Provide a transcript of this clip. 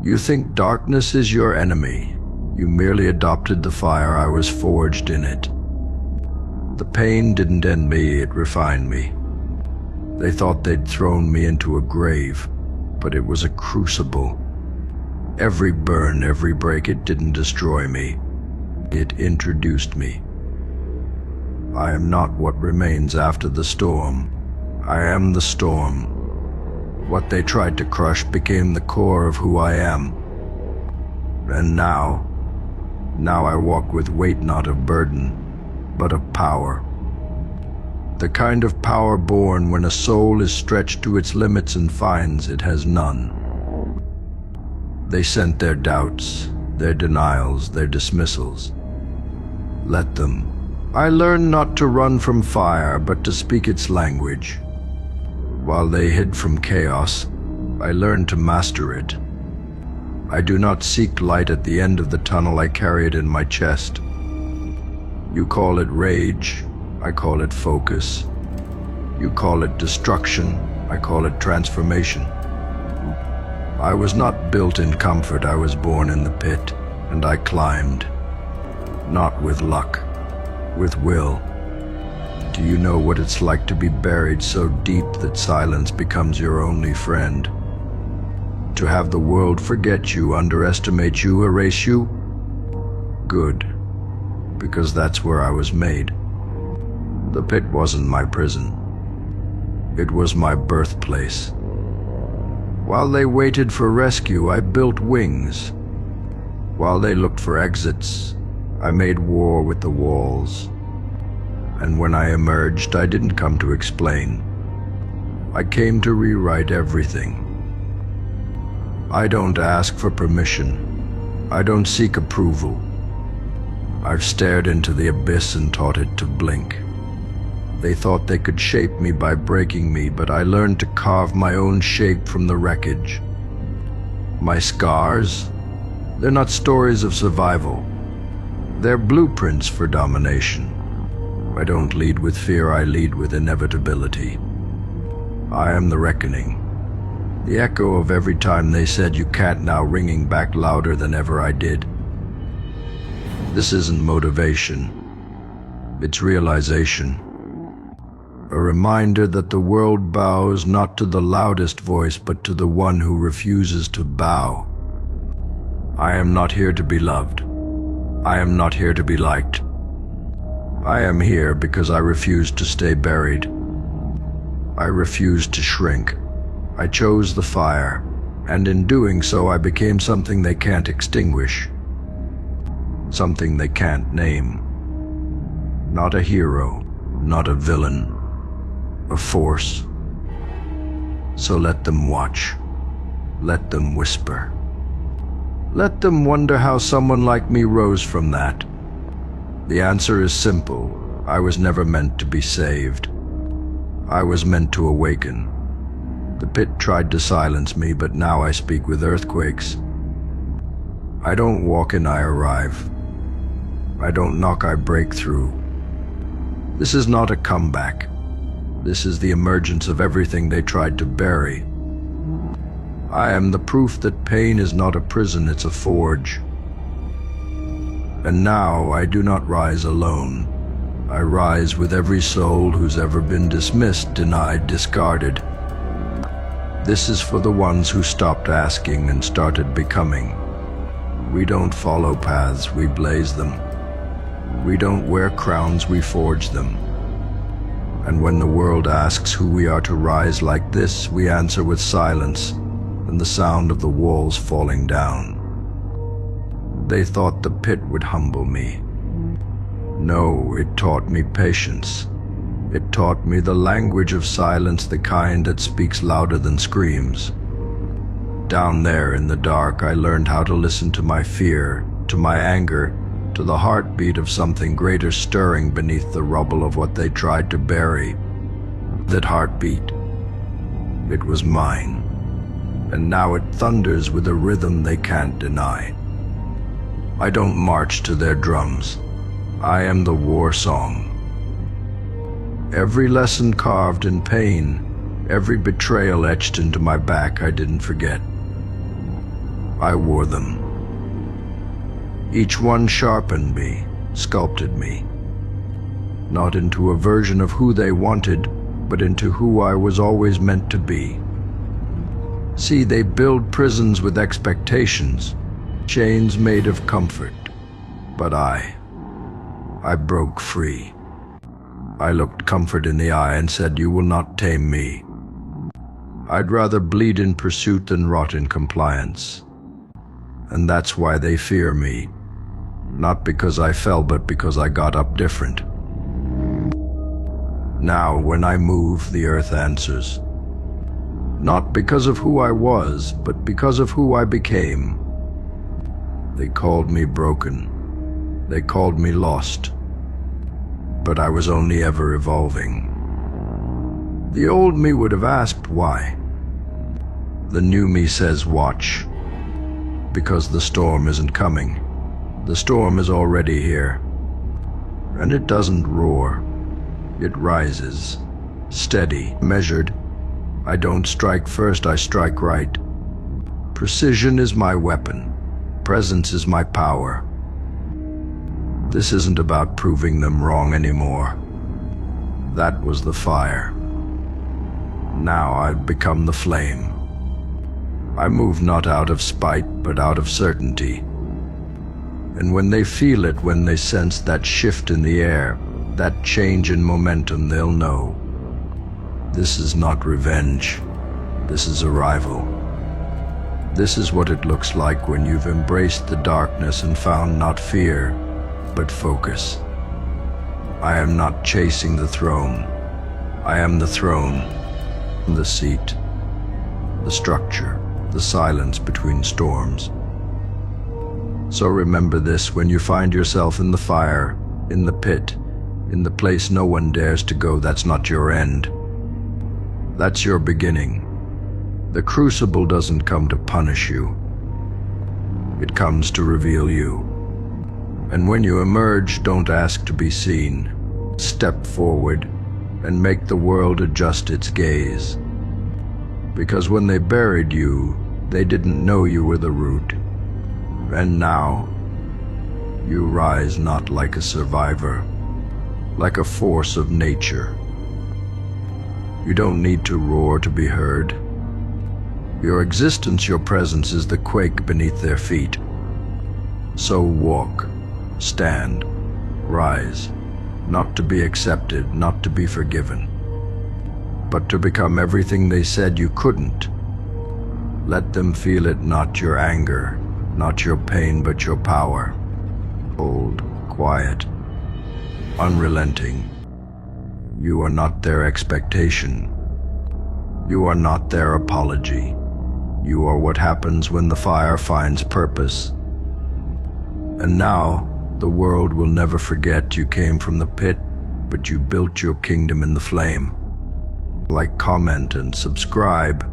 You think darkness is your enemy. You merely adopted the fire I was forged in it. The pain didn't end me, it refined me. They thought they'd thrown me into a grave, but it was a crucible. Every burn, every break, it didn't destroy me. It introduced me. I am not what remains after the storm. I am the storm. What they tried to crush became the core of who I am. And now I walk with weight not of burden, but of power. The kind of power born when a soul is stretched to its limits and finds it has none. They sent their doubts, their denials, their dismissals. Let them. I learned not to run from fire, but to speak its language. While they hid from chaos, I learned to master it. I do not seek light at the end of the tunnel, I carry it in my chest. You call it rage, I call it focus. You call it destruction, I call it transformation. I was not built in comfort, I was born in the pit, and I climbed. Not with luck, with will. Do you know what it's like to be buried so deep that silence becomes your only friend? To have the world forget you, underestimate you, erase you? Good, because that's where I was made. The pit wasn't my prison. It was my birthplace. While they waited for rescue, I built wings. While they looked for exits, I made war with the walls. And when I emerged, I didn't come to explain. I came to rewrite everything. I don't ask for permission. I don't seek approval. I've stared into the abyss and taught it to blink. They thought they could shape me by breaking me, but I learned to carve my own shape from the wreckage. My scars, they're not stories of survival. They're blueprints for domination. I don't lead with fear, I lead with inevitability. I am the reckoning. The echo of every time they said you can't, now ringing back louder than ever I did. This isn't motivation. It's realization. A reminder that the world bows not to the loudest voice, but to the one who refuses to bow. I am not here to be loved. I am not here to be liked. I am here because I refuse to stay buried. I refuse to shrink. I chose the fire, and in doing so I became something they can't extinguish. Something they can't name. Not a hero, not a villain, a force. So let them watch. Let them whisper. Let them wonder how someone like me rose from that. The answer is simple. I was never meant to be saved. I was meant to awaken. The pit tried to silence me, but now I speak with earthquakes. I don't walk in, I arrive. I don't knock, I break through. This is not a comeback. This is the emergence of everything they tried to bury. I am the proof that pain is not a prison, it's a forge. And now I do not rise alone. I rise with every soul who's ever been dismissed, denied, discarded. This is for the ones who stopped asking and started becoming. We don't follow paths, we blaze them. We don't wear crowns, we forge them. And when the world asks who we are to rise like this, we answer with silence and the sound of the walls falling down. They thought the pit would humble me. No, it taught me patience. It taught me the language of silence, the kind that speaks louder than screams. Down there in the dark, I learned how to listen to my fear, to my anger, to the heartbeat of something greater stirring beneath the rubble of what they tried to bury. That heartbeat, it was mine. And now it thunders with a rhythm they can't deny. I don't march to their drums. I am the war song. Every lesson carved in pain, every betrayal etched into my back, I didn't forget. I wore them. Each one sharpened me, sculpted me, not into a version of who they wanted, but into who I was always meant to be. See, they build prisons with expectations, chains made of comfort. But I broke free. I looked comfort in the eye and said, "You will not tame me." I'd rather bleed in pursuit than rot in compliance. And that's why they fear me. Not because I fell, but because I got up different. Now, when I move, the earth answers. Not because of who I was, but because of who I became. They called me broken. They called me lost. But I was only ever evolving. The old me would have asked why. The new me says, watch. Because the storm isn't coming. The storm is already here. And it doesn't roar. It rises. Steady, measured. I don't strike first, I strike right. Precision is my weapon. Presence is my power. This isn't about proving them wrong anymore. That was the fire. Now I've become the flame. I move not out of spite, but out of certainty. And when they feel it, when they sense that shift in the air, that change in momentum, they'll know. This is not revenge. This is arrival. This is what it looks like when you've embraced the darkness and found not fear, but focus. I am not chasing the throne. I am the throne, the seat, the structure, the silence between storms. So remember this when you find yourself in the fire, in the pit, in the place no one dares to go. That's not your end. That's your beginning. The crucible doesn't come to punish you. It comes to reveal you. And when you emerge, don't ask to be seen. Step forward and make the world adjust its gaze. Because when they buried you, they didn't know you were the root. And now, you rise not like a survivor, like a force of nature. You don't need to roar to be heard. Your existence, your presence is the quake beneath their feet. So walk, stand, rise, not to be accepted, not to be forgiven, but to become everything they said you couldn't. Let them feel it, not your anger, not your pain, but your power. Bold, quiet, unrelenting. You are not their expectation. You are not their apology. You are what happens when the fire finds purpose. And now, the world will never forget you came from the pit, but you built your kingdom in the flame. Like, comment, and subscribe.